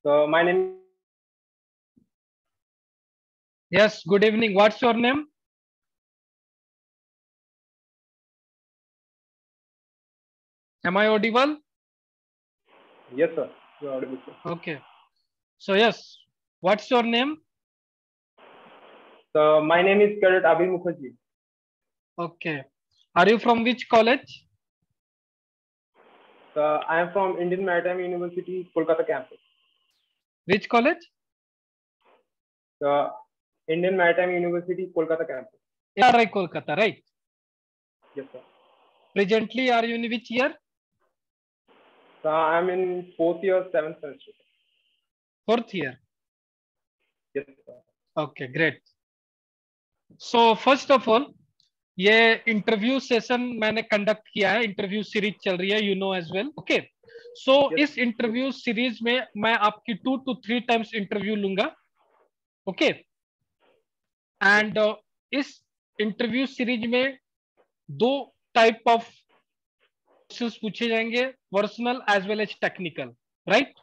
So my name. Yes, good evening. What's your name? Am I audible? Yes, sir. You're audible, sir. Okay. So yes, what's your name? So my name is Cadet Abhi Mukherjee. Okay. Are you from which college? So I am from Indian Maritime University, Kolkata campus. Which college? So Indian Maritime University, Kolkata campus. ARI Kolkata, right? Yes, sir. Presently, are you in which year? So I'm in fourth year, seventh semester. Fourth year. Yes, sir. Okay, great. So first of all, ये interview session मैंने conduct किया है. Interview series चल रही है, you know as well. Okay. So Yes. इस interview series में मैं आपकी 2 to 3 टाइम्स इंटरव्यू लूंगा. ओके. एंड इस इंटरव्यू सीरीज में दो टाइप ऑफ क्वेश्चंस पूछे जाएंगे, personal as well as technical, right?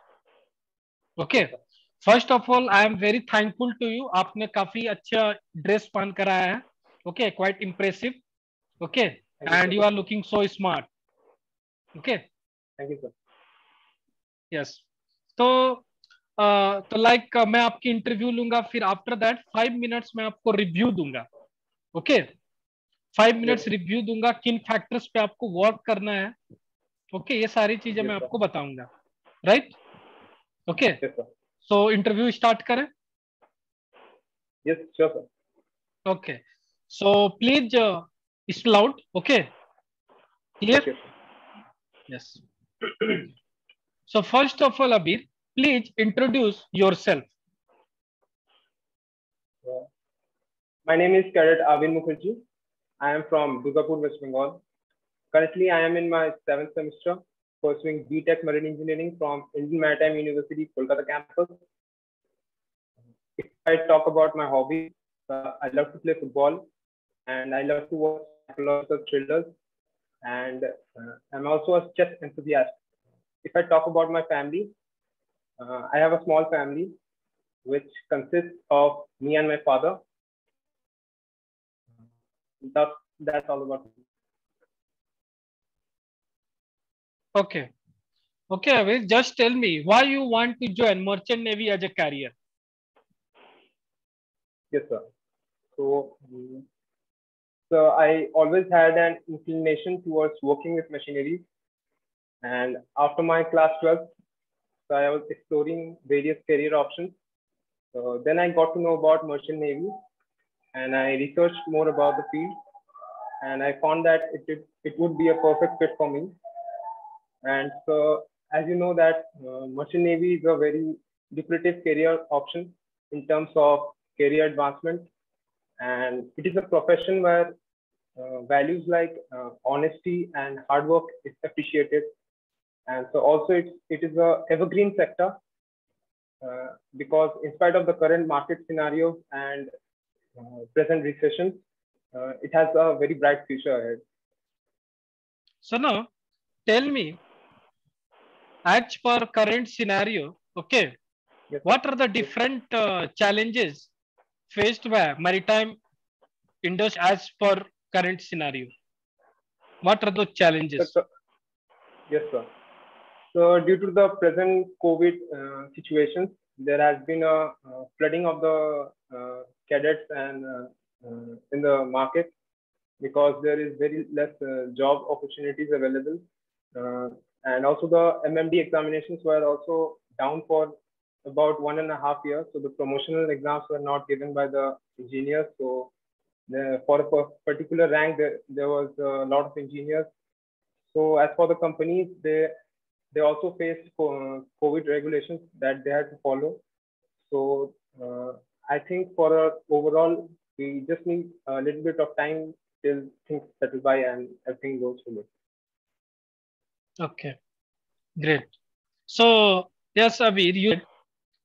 Okay. Yes, sir. First of all I am very thankful to you. आपने काफी अच्छा ड्रेस पहन कर आया है. Okay, quite impressive. Okay. Thank you, and sir. You are looking so smart. Okay. Thank you, sir. Yes. तो like मैं आपकी इंटरव्यू लूंगा, फिर आफ्टर दैट 5 मिनट्स मैं आपको रिव्यू दूंगा. ओके. 5 minutes Yes. रिव्यू दूंगा, किन फैक्टर्स पे आपको वर्क करना है. ओके, ये सारी चीजें Yes, मैं sir. आपको बताऊंगा, right? Okay. Yes, sir. So interview start करें. Yes, sure, sir. Okay. So please loud. Okay. Clear? Okay, sir. Yes. Okay. So first of all Abir, please introduce yourself. Uh, my name is Cadet Avin Mukherjee. I am from Durgapur, West Bengal. Currently, I am in my seventh semester pursuing BTech Marine Engineering from Indian Maritime University, Kolkata campus. If I talk about my hobby, I love to play football and I love to watch psychological thrillers. And I'm also a chess enthusiast. If I talk about my family, I have a small family which consists of me and my father. That's all about me. Okay. Okay, Avish, just tell me why you want to join Merchant Navy as a career. Yes, sir. So, so I always had an inclination towards working with machinery. And after my class 12, so I was exploring various career options. So then I got to know about Merchant Navy and I researched more about the field and I found that it would be a perfect fit for me. And so, as you know, that Merchant Navy is a very lucrative career option in terms of career advancement, and it is a profession where values like honesty and hard work is appreciated. And so, also, it is a evergreen sector because, in spite of the current market scenario and present recessions, it has a very bright future ahead. So now, tell me, as per current scenario, okay, Yes, sir. what are the Yes. different challenges faced by maritime industry as per current scenario? What are those challenges? So, yes, sir. So due to the present COVID situations, there has been a flooding of the cadets and in the market because there is very less job opportunities available. Uh, and also the MMD examinations were also down for about 1.5 years. So the promotional exams were not given by the engineers. So for a particular rank, there was a lot of engineers. So as for the companies, they also faced COVID regulations that they had to follow. So I think for overall, we just need a little bit of time till things settle by and everything goes smooth. Okay, great. So yes, Abir,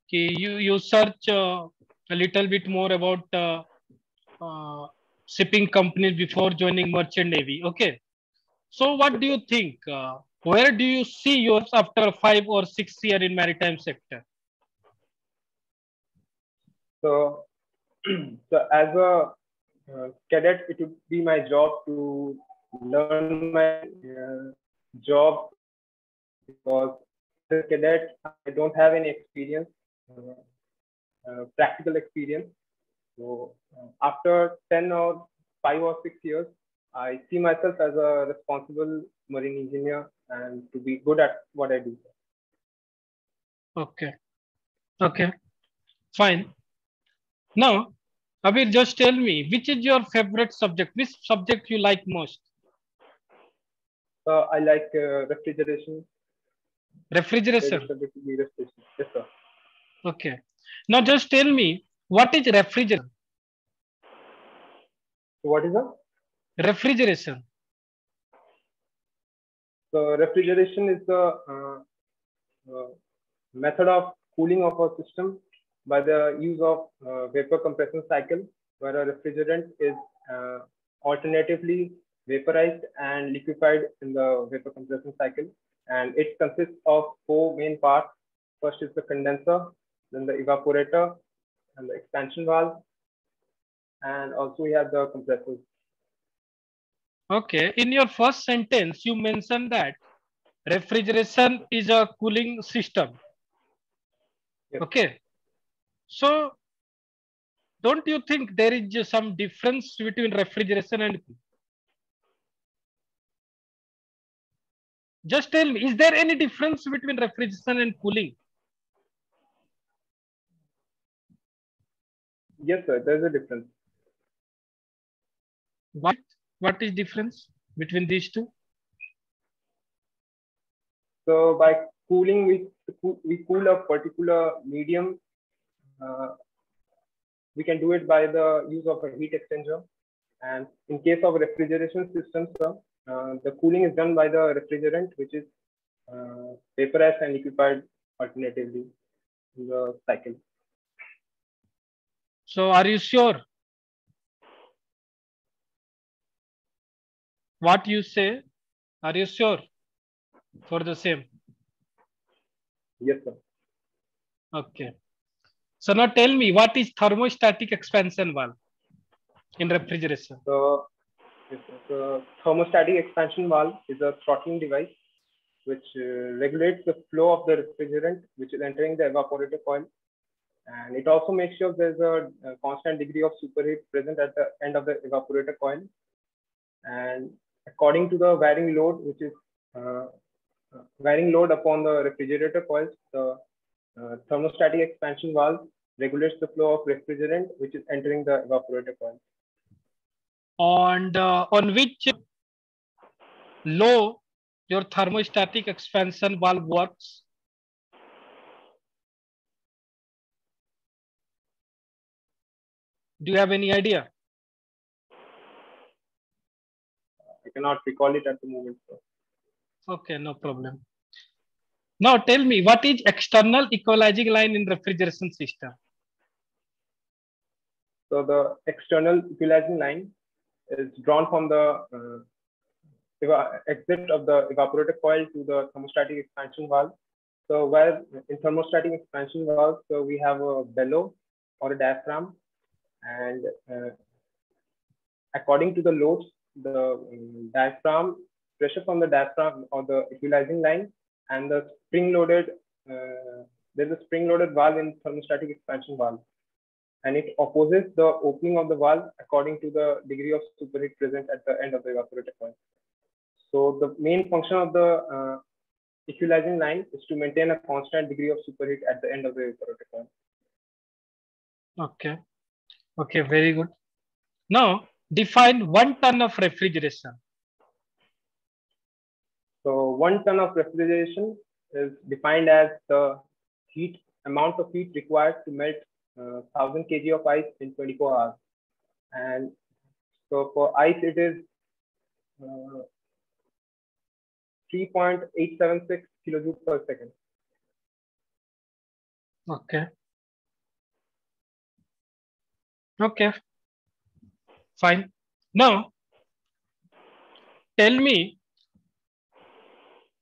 you search a little bit more about uh, shipping companies before joining Merchant Navy. Okay. So what Yes, do sir. you think? Where do you see yours after 5 or 6 years in maritime sector? So, so as a cadet, it would be my job to learn my job because as a cadet, I don't have any experience, practical experience. So after 10 or 5 or 6 years, I see myself as a responsible marine engineer and to be good at what I do. Okay. Okay. Fine. Now, Abir, just tell me, which is your favorite subject? Which subject you like most? I like refrigeration. Refrigeration. Favorite subject would be refrigeration. Yes, sir. Okay. Now, just tell me, what is refrigeration? So what is that? Refrigeration. So refrigeration is the method of cooling of a system by the use of vapor compression cycle, where a refrigerant is alternatively vaporized and liquefied in the vapor compression cycle. And it consists of four main parts. First is the condenser, then the evaporator, and the expansion valve, and also we have the compressors. Okay. In your first sentence, you mentioned that refrigeration is a cooling system. Yes. Okay. So, don't you think there is some difference between refrigeration and cooling? Just tell me, is there any difference between refrigeration and cooling? Yes, sir, there's a difference. What is difference between these two? So by cooling, we cool a particular medium. We can do it by the use of a heat exchanger. And in case of refrigeration systems, the cooling is done by the refrigerant, which is vaporized and liquefied alternatively in the cycle. So are you sure? What you say, are you sure for the same? Yes, sir. Okay. So now tell me, what is thermostatic expansion valve in refrigeration? So, yes, sir. So thermostatic expansion valve is a throttling device which regulates the flow of the refrigerant which is entering the evaporator coil. And it also makes sure there's a constant degree of superheat present at the end of the evaporator coil. And according to the varying load, which is varying load upon the refrigerator coils, the thermostatic expansion valve regulates the flow of refrigerant which is entering the evaporator coil. And on which low your thermostatic expansion valve works? Do you have any idea? I cannot recall it at the moment, sir. Okay, no problem. Now tell me, what is external equalizing line in refrigeration system? So the external equalizing line is drawn from the exit of the evaporator coil to the thermostatic expansion valve. So where in thermostatic expansion valve, so we have a bellow or a diaphragm, and according to the loads, the diaphragm pressure from the diaphragm or the equalizing line and the spring-loaded there's a spring-loaded valve in thermostatic expansion valve, and it opposes the opening of the valve according to the degree of superheat present at the end of the evaporator coil. So the main function of the equalizing line is to maintain a constant degree of superheat at the end of the evaporator coil. Okay. Okay, very good. Now define 1 ton of refrigeration. So 1 ton of refrigeration is defined as the amount of heat required to melt 1000 kg of ice in 24 hours. And so for ice, it is 3.876 kilojoules per second. Okay. Okay. Fine. Now, tell me,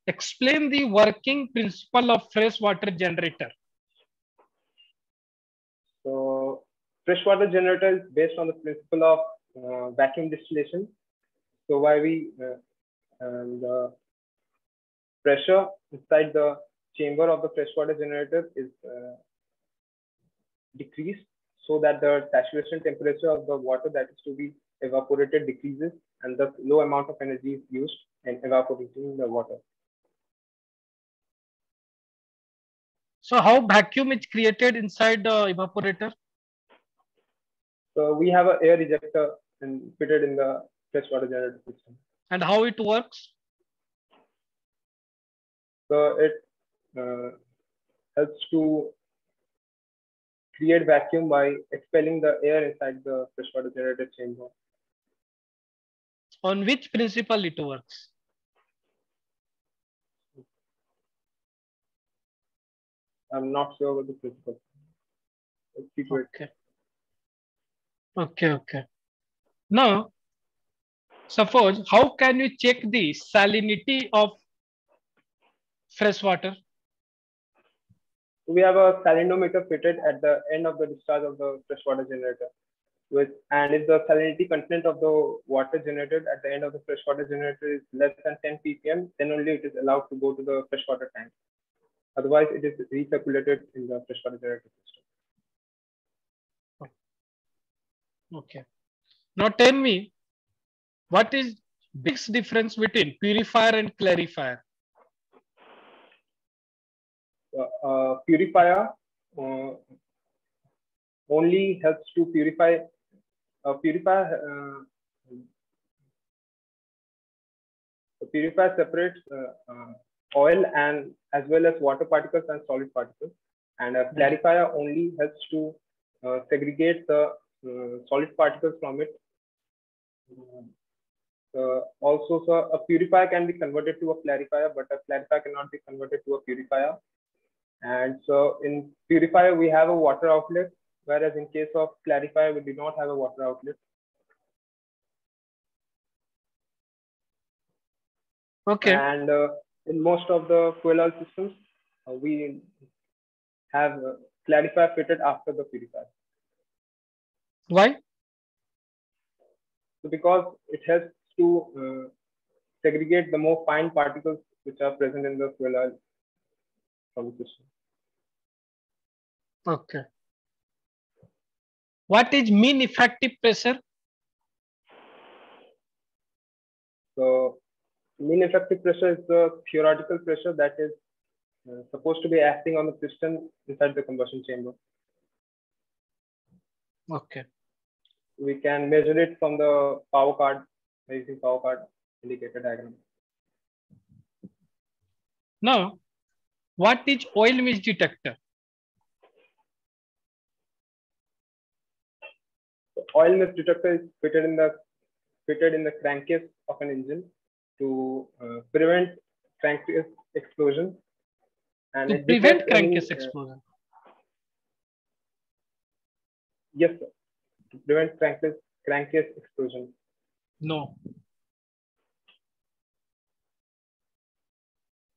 explain the working principle of freshwater generator. So freshwater generator is based on the principle of vacuum distillation. So why the pressure inside the chamber of the freshwater generator is decreased so that the saturation temperature of the water that is to be evaporated decreases and the low amount of energy is used in evaporating the water. So how vacuum is created inside the evaporator? So we have an air ejector fitted in the freshwater generator system. And how it works? So it helps to create vacuum by expelling the air inside the freshwater generator chamber. On which principle it works? I'm not sure about the principle. Okay. Now, suppose how can you check the salinity of fresh water? We have a salinometer fitted at the end of the discharge of the freshwater generator. And if the salinity content of the water generated at the end of the freshwater generator is less than 10 ppm, then only it is allowed to go to the freshwater tank. Otherwise, it is recirculated in the freshwater generator system. Okay. Now tell me, what is big difference between purifier and clarifier? Purifier only helps to purify. Purifier separates oil and as well as water particles and solid particles, and a clarifier only helps to segregate the solid particles from it. Also, so a purifier can be converted to a clarifier, but a clarifier cannot be converted to a purifier. And so in purifier, we have a water outlet, whereas in case of clarifier, we do not have a water outlet. Okay. And in most of the fuel oil systems, we have clarifier fitted after the purifier. Why? So because it helps to segregate the more fine particles which are present in the fuel oil from the system. Okay. What is mean effective pressure? So mean effective pressure is the theoretical pressure that is supposed to be acting on the piston inside the combustion chamber. Okay. We can measure it from the power card using power card indicator diagram. Now, what is oil mist detector? So oil mist detector is fitted in the crankcase of an engine to prevent crankcase explosion. And to prevent crankcase explosion. Yes, sir. To prevent crankcase explosion. No.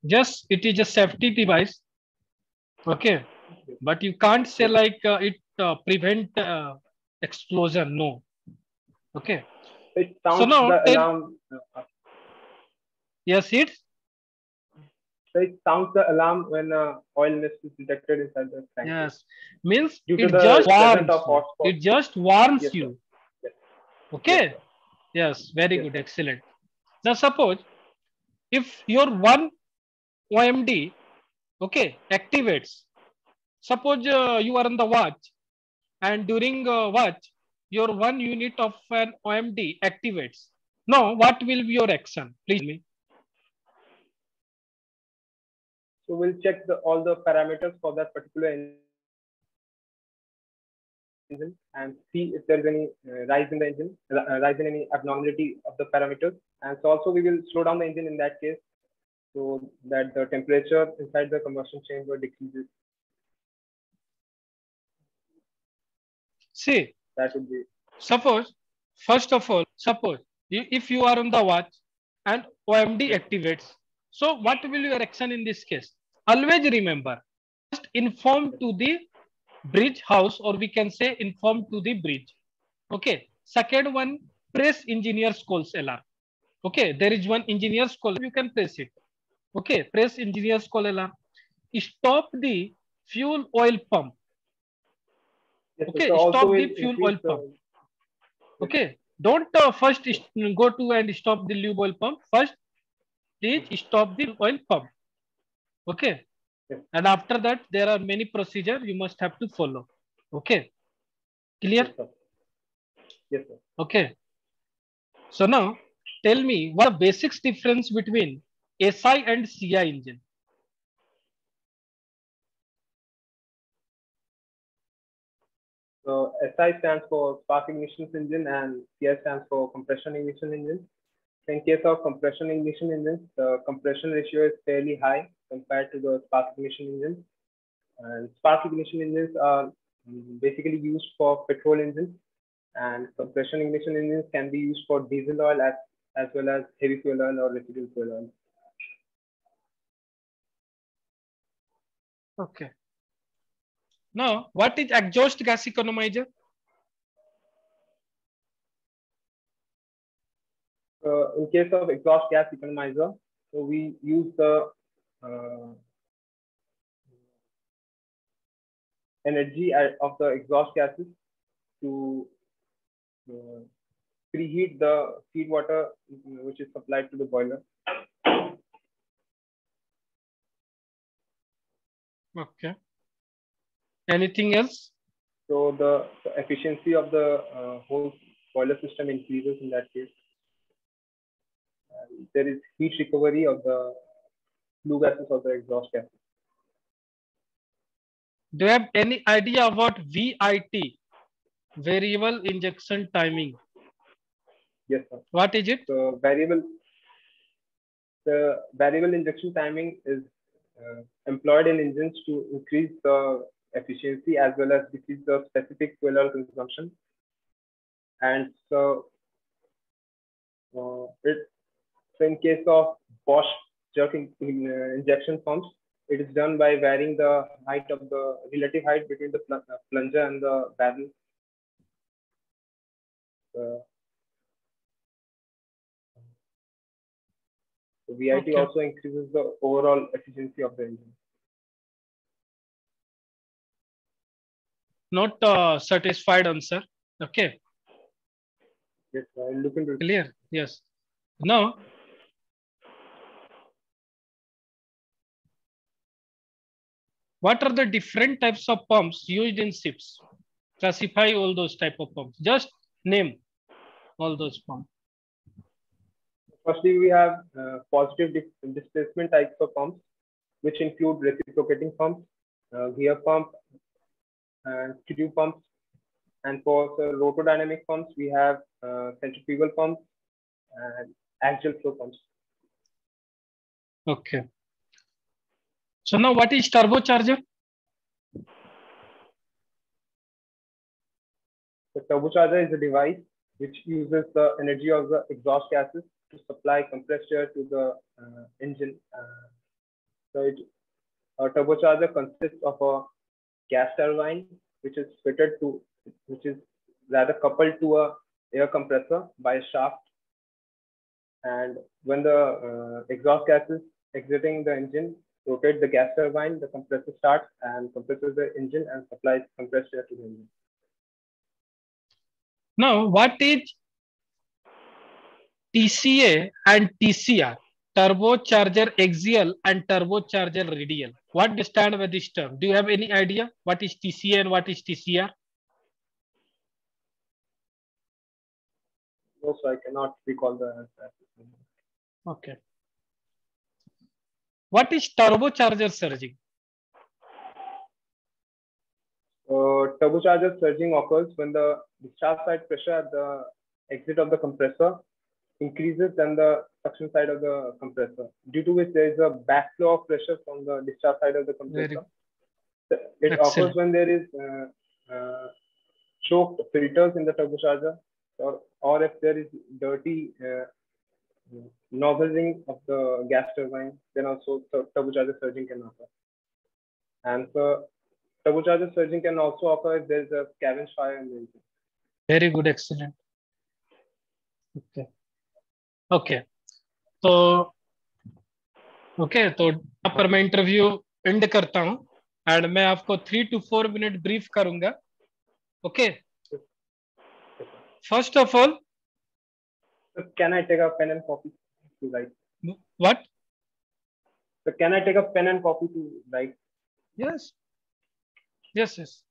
Just it is a safety device. Okay. But you can't say like it prevent explosion. No. Okay. It sounds the alarm. Yes, it. So it sounds the alarm when oil mist is detected inside the crankcase. Yes, means Due it to just warns. It just warns yes, you. Yes. Okay. Yes, very good, excellent. Now suppose if your one OMD, okay, activates. Suppose you are on the watch, and during watch, your one unit of an OMD activates. Now, what will be your action? Please tell me. So we'll check all the parameters for that particular engine and see if there is any rise in the engine, rise in any abnormality of the parameters. And so also we will slow down the engine in that case so that the temperature inside the combustion chamber decreases. See, that would be. Suppose, first of all, suppose if you are on the watch and OMD activates, so what will your action in this case? Always remember, just inform to the bridge house, or we can say inform to the bridge. Okay. Second one, press engineer's calls alarm. Okay. There is one engineer's call. You can press it. Okay. Press engineer's call alarm. Stop the fuel oil pump. Yes, sir. So Okay. also Stop the will fuel increase oil pump. the. Yes, Okay. Don't first go to and stop the lube oil pump. First, please stop the oil pump. Okay. yes, And after that, there are many procedure you must have to follow. Okay. Clear? yes, sir. Yes, sir. Okay. So now tell me what the basics difference between SI and CI engine. So SI stands for spark ignition engine and CI stands for compression ignition engine. In case of compression ignition engines, the compression ratio is fairly high compared to the spark ignition engines. And spark ignition engines are basically used for petrol engines, and compression ignition engines can be used for diesel oil as well as heavy fuel oil or residual fuel oil. Okay. Now, what is exhaust gas economizer? In case of exhaust gas economizer, so we use the energy of the exhaust gases to preheat the feed water which is supplied to the boiler. Okay. Anything else? So the efficiency of the whole boiler system increases in that case. There is heat recovery of the flue gases or the exhaust gases. Do you have any idea about VIT, variable injection timing? Yes, sir. What is it? The variable injection timing is employed in engines to increase the efficiency as well as decrease the specific fuel oil consumption. And so, in case of Bosch jerk injection pumps, it is done by varying the height of the relative height between the plunger and the barrel. So VIT Okay. also increases the overall efficiency of the engine. Not satisfied answer. Okay. Yes, I'll look into it. Clear? Yes. Now, what are the different types of pumps used in ships? Classify all those type of pumps. Just name all those pumps. Firstly, we have positive displacement types of pumps, which include reciprocating pumps, gear pump, and screw pumps. And for the rotodynamic pumps, we have centrifugal pumps and axial flow pumps. Okay. So now what is turbocharger? The turbocharger is a device which uses the energy of the exhaust gases to supply compressed air to the engine. A turbocharger consists of a gas turbine which is rather coupled to a air compressor by a shaft. And when the exhaust gas is exiting the engine, rotate the gas turbine, the compressor starts and compresses the engine and supplies compressed air to the engine. Now, what is TCA and TCR? Turbocharger axial and turbocharger radial. What do you stand with this term? Do you have any idea what is TCA and what is TCR? No, so I cannot recall the answer. Okay. What is turbocharger surging? Turbocharger surging occurs when the discharge side pressure at the exit of the compressor increases than the suction side of the compressor, due to which there is a backflow of pressure from the discharge side of the compressor. It occurs when there is choked filters in the turbocharger, or if there is dirty nozzling of the gas turbine, then also turbocharger surging can occur. And so turbocharged surging can also occur if there's a scavenge fire in the engine. Very good, excellent. Okay. Okay. तो okay तो यहाँ पर मैं interview and करता हूँ and मैं आपको 3 to 4 minute brief करूंगा. Okay. First of all, can I take a pen and copy to write? What? So can I take a pen and copy to write? Yes. Yes, yes.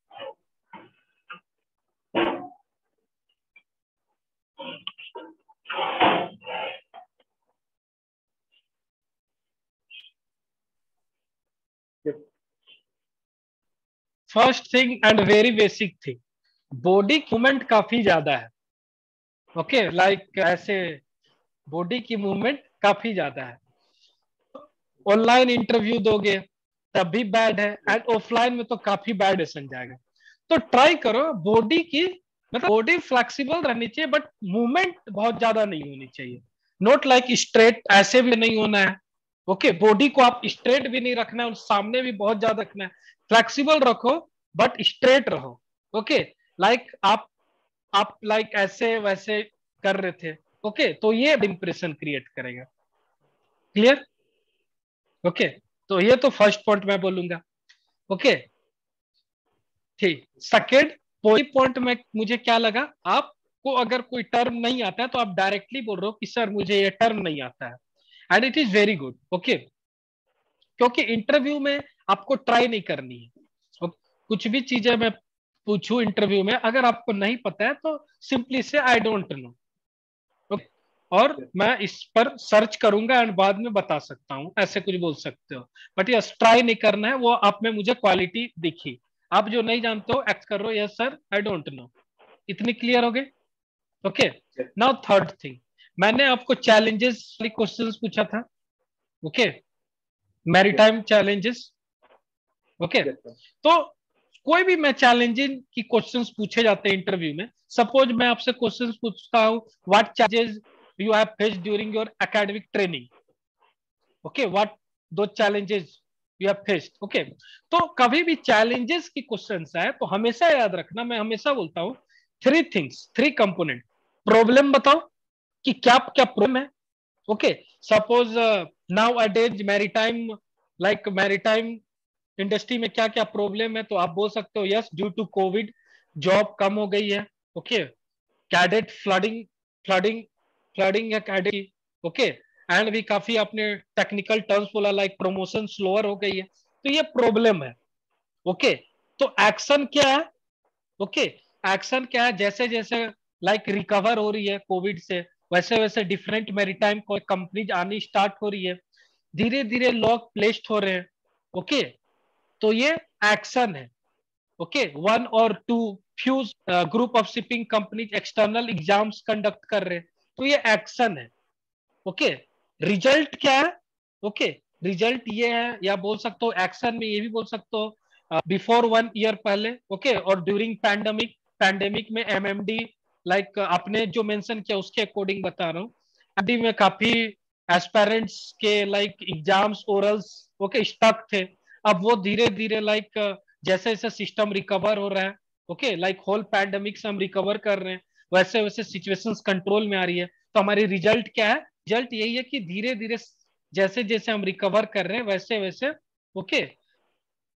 Yes. First thing and very basic thing, body movement काफी ज्यादा है. Okay, like ऐसे body की movement काफी ज्यादा है. Online interview दोगे तब भी बैड है एंड ऑफलाइन में तो काफी बैड एसन जाएगा. तो ट्राई करो बॉडी की, मतलब बॉडी फ्लेक्सिबल रहनी चाहिए बट मूवमेंट बहुत ज्यादा नहीं होनी चाहिए. नॉट लाइक स्ट्रेट, ऐसे भी नहीं होना है. ओके, बॉडी को आप स्ट्रेट भी नहीं रखना है और सामने भी बहुत ज्यादा रखना है. फ्लेक्सिबल रखो बट स्ट्रेट रहो. ओके, लाइक आप लाइक ऐसे वैसे कर रहे थे. ओके, तो ये इंप्रेशन क्रिएट करेगा. क्लियर? ओके, तो ये तो फर्स्ट पॉइंट मैं बोलूंगा. ओके, ठीक. सेकेंड पॉइंट में मुझे क्या लगा, आपको अगर कोई टर्म नहीं आता है तो आप डायरेक्टली बोल रहे हो कि सर मुझे ये टर्म नहीं आता है, and it is very good. Okay, क्योंकि इंटरव्यू में आपको ट्राई नहीं करनी है. कुछ भी चीजें मैं पूछूं इंटरव्यू में, अगर आपको नहीं पता है तो सिंपली से आई डोंट नो, और मैं इस पर सर्च करूंगा एंड बाद में बता सकता हूं, ऐसे कुछ बोल सकते हो. बट यस, ट्राई नहीं करना है. वो आप में मुझे क्वालिटी दिखी. आप जो नहीं जानते हो एक्ट कर रहे हो, yes sir I don't know. इतनी क्लियर हो गए? ओके, नाउ थर्ड थिंग, मैंने आपको चैलेंजेस क्वेश्चंस पूछा था. Okay, maritime challenges. ओके, तो कोई भी मैं चैलेंजिंग की क्वेश्चंस पूछे जाते हैं इंटरव्यू में. सपोज मैं आपसे क्वेश्चंस पूछता हूं, what challenges you have faced during your academic training. Okay, what those challenges you have faced. Okay, तो कभी भी challenges की questions आए तो हमेशा याद रखना, मैं हमेशा बोलता हूँ 3 things, 3 component. प्रॉब्लम बताओ कि क्या क्या प्रॉब्लम है. ओके, सपोज नाउ अडेज मैरीटाइम इंडस्ट्री में क्या क्या प्रॉब्लम है, तो आप बोल सकते हो yes due to Covid job कम हो गई है. ओके, कैडेट फ्लडिंग है कैडेट. ओके, एंड भी काफी आपने टेक्निकल टर्म्स बोला लाइक प्रमोशन स्लोअर हो गई है, तो ये प्रॉब्लम है. ओके, तो एक्शन क्या है? ओके, एक्शन क्या है? जैसे जैसे लाइक रिकवर हो रही है कोविड से, वैसे वैसे डिफरेंट मैरीटाइम कंपनीज आनी स्टार्ट हो रही है, धीरे धीरे लॉक प्लेस्ड हो रहे हैं. ओके, तो ये एक्शन है. Okay, 1 or 2 few group of shipping companies external exams conduct कर रहे हैं, तो ये एक्शन है. ओके, रिजल्ट क्या है? ओके, रिजल्ट ये है, या बोल सकते हो एक्शन में ये भी बोल सकते हो बिफोर 1 ईयर पहले. ओके, और ड्यूरिंग पैंडेमिक में एमएमडी लाइक आपने जो मेंशन किया उसके अकॉर्डिंग बता रहा हूँ. एमडी में काफी एस्पिरेंट्स के like exams orals okay stuck थे. अब वो धीरे धीरे लाइक जैसे जैसे सिस्टम रिकवर हो रहा है, ओके लाइक होल पैंडेमिक से हम रिकवर कर रहे हैं, वैसे वैसे सिचुएशंस कंट्रोल में आ रही है. तो हमारी रिजल्ट क्या है? रिजल्ट यही है कि धीरे धीरे जैसे जैसे हम रिकवर कर रहे हैं वैसे वैसे ओके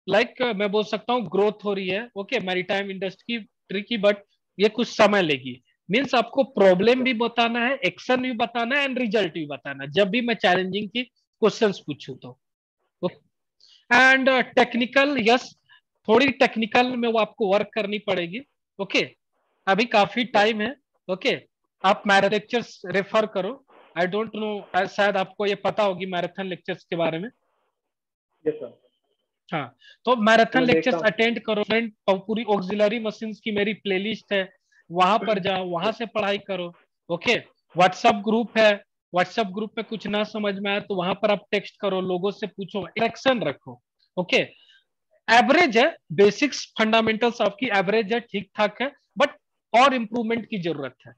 लाइक मैं बोल सकता हूँ ग्रोथ हो रही है. ओके, मैरीटाइम इंडस्ट्री की, बट ये कुछ समय लेगी. मीन्स आपको प्रॉब्लम भी बताना है, एक्शन भी बताना है एंड रिजल्ट भी बताना है जब भी मैं चैलेंजिंग की क्वेश्चंस पूछूं तो. एंड टेक्निकल, यस थोड़ी टेक्निकल में वो आपको वर्क करनी पड़ेगी. ओके, अभी काफी टाइम है. ओके, आप मैराथन लेक्चर्स रेफर करो. आई डोंट नो, शायद आपको ये पता होगी मैराथन लेक्चर्स के बारे में. Yes sir. हाँ, तो मैराथन लेक्चर्स अटेंड करो फ्रेंड. और पूरी ऑक्सिलरी मशीन्स की मेरी प्लेलिस्ट है, वहां पर जाओ, वहां से पढ़ाई करो. ओके, व्हाट्सएप ग्रुप है, व्हाट्सएप ग्रुप पे कुछ ना समझ में आए तो वहां पर आप टेक्स्ट करो, लोगों से पूछो, इंटरेक्शन रखो. ओके, एवरेज है, बेसिक्स फंडामेंटल्स आपकी एवरेज है, ठीक ठाक है, बट और इंप्रूवमेंट की जरूरत है.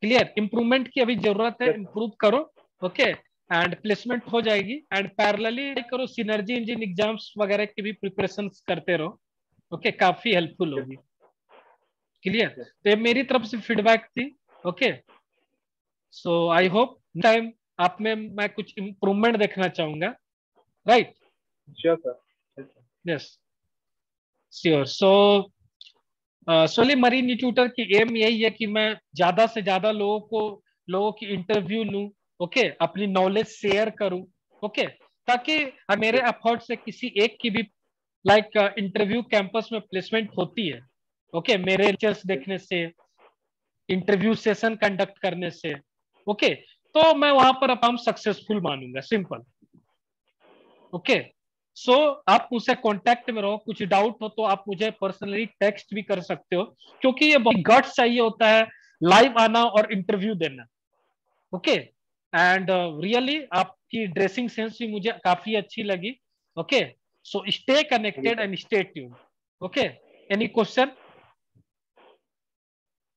क्लियर? इंप्रूवमेंट की अभी जरूरत है, इंप्रूव करो. ओके, एंड प्लेसमेंट हो जाएगी। एंड पैरेलली करो, सिनर्जी इंजन एग्जाम्स वगैरह की भी प्रिपरेशन करते रहो। ओके, काफी हेल्पफुल होगी। क्लियर? तो ये मेरी तरफ से फीडबैक थी। Okay, so I hope time आप में मैं कुछ इम्प्रूवमेंट देखना चाहूंगा। Right? Sure sir. Yes, sure. So solely marine tutor की एम यही है कि मैं ज्यादा से ज्यादा लोगों की इंटरव्यू लूं। ओके, अपनी नॉलेज शेयर करूं। ओके, ताकि मेरे एफर्ट से किसी एक की भी लाइक इंटरव्यू कैंपस में प्लेसमेंट होती है। ओके, मेरे लेक्चर्स देखने से, इंटरव्यू सेशन कंडक्ट करने से। ओके, तो मैं वहां पर अब हम सक्सेसफुल मानूंगा, सिंपल। ओके, सो आप मुझसे कांटेक्ट में रहो, कुछ डाउट हो तो आप मुझे पर्सनली टेक्स्ट भी कर सकते हो, क्योंकि ये बहुत गट्स चाहिए होता है लाइव आना और इंटरव्यू देना। ओके, एंड रियली आपकी ड्रेसिंग सेंस भी मुझे काफी अच्छी लगी। Okay, so stay connected and stay tuned. Okay, any question?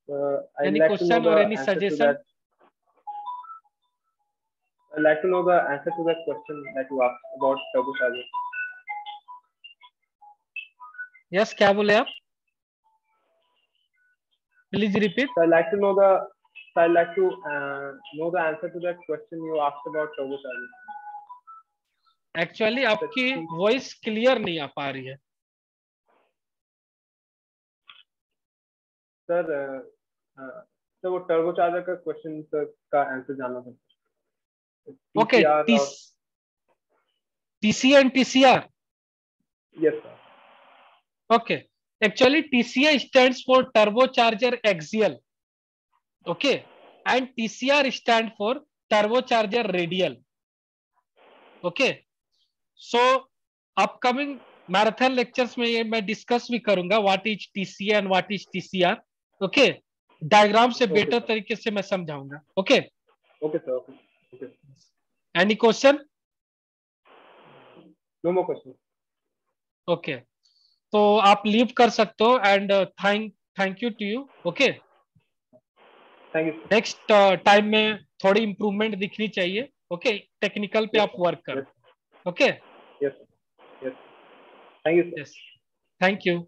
I'd any like to know question the और any answer to suggestion? that. I'd like to know the answer to that question that you asked about turbocharger. Yes, क्या बोले आप? Please repeat. So I'd like to know the so I'd like to know the answer to that question you asked about turbocharger. Actually आपकी voice clear नहीं आ पा रही है। Sir sir वो turbocharger का क्वेश्चन का आंसर जानना था। ओके, TCR और TCA and TCR. yes sir. Okay, actually TCA stands for turbocharger axial. Okay, and TCR stand for turbocharger radial. Okay, so upcoming marathon lectures में ये मैं discuss भी करूंगा what is TCA and what is TCR. Okay, diagram से better तरीके से मैं समझाऊंगा। Okay okay sir, okay. Any question? No more question. Okay, तो आप लीव कर सकते हो and thank you to you. Okay, thank you. Next time में थोड़ी इंप्रूवमेंट दिखनी चाहिए। ओके, टेक्निकल पे आप वर्क करो। Okay, yes yes, thank you sir. Yes, thank you.